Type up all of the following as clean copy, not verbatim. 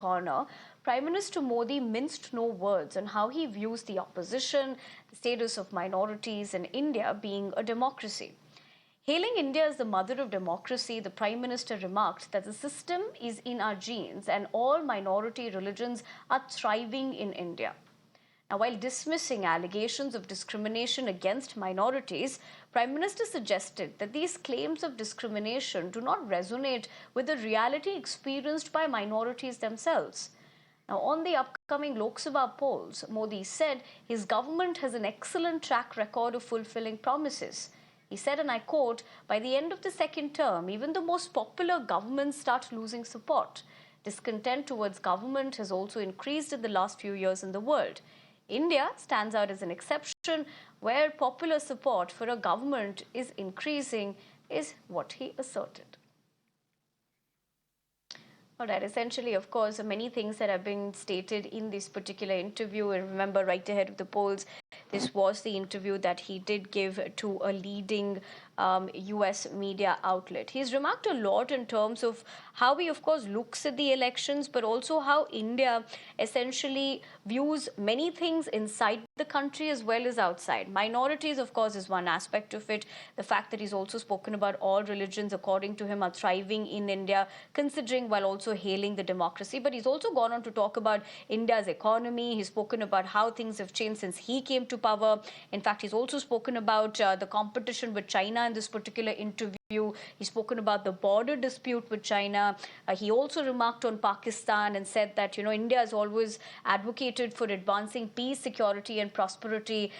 corner, Prime Minister Modi minced no words on how he views the opposition, the status of minorities, and India being a democracy. Hailing India as the mother of democracy, the Prime Minister remarked that the system is in our genes and all minority religions are thriving in India. Now, while dismissing allegations of discrimination against minorities, Prime Minister suggested that these claims of discrimination do not resonate with the reality experienced by minorities themselves. Now, on the upcoming Lok Sabha polls, Modi said his government has an excellent track record of fulfilling promises. He said, and I quote, "By the end of the second term, even the most popular governments start losing support. Discontent towards government has also increased in the last few years in the world. India stands out as an exception where popular support for a government is increasing," is what he asserted. All right, essentially, of course, many things that have been stated in this particular interview. And remember, right ahead of the polls, this was the interview that he did give to a leading US media outlet. He's remarked a lot in terms of how he, of course, looks at the elections, but also how India essentially views many things inside the country as well as outside. Minorities, of course, is one aspect of it. The fact that he's also spoken about all religions, according to him, are thriving in India, considering while also hailing the democracy. But he's also gone on to talk about India's economy. He's spoken about how things have changed since he came to power. In fact, he's also spoken about the competition with China in this particular interview. He's spoken about the border dispute with China. He also remarked on Pakistan and said that, India has always advocated for advancing peace, security, and prosperity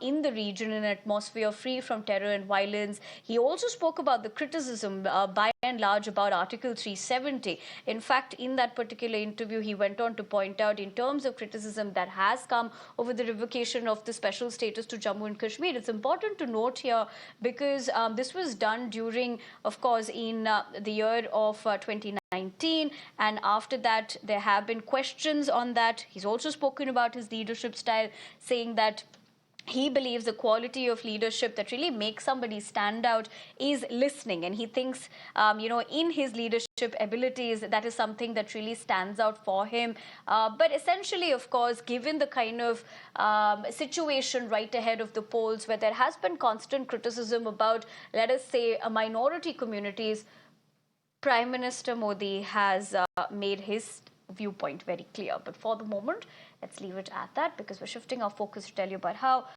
in the region in an atmosphere free from terror and violence. He also spoke about the criticism by and large about Article 370. In fact, in that particular interview, he went on to point out in terms of criticism that has come over the revocation of the special status to Jammu and Kashmir. It's important to note here because this was done during, of course, in the year of 2019, and after that there have been questions on that. He's also spoken about his leadership style, saying that he believes the quality of leadership that really makes somebody stand out is listening. And he thinks, in his leadership abilities, that is something that really stands out for him. But essentially, of course, given the kind of situation right ahead of the polls where there has been constant criticism about, let us say, minority communities, Prime Minister Modi has made his viewpoint very clear. But for the moment, let's leave it at that because we're shifting our focus to tell you about how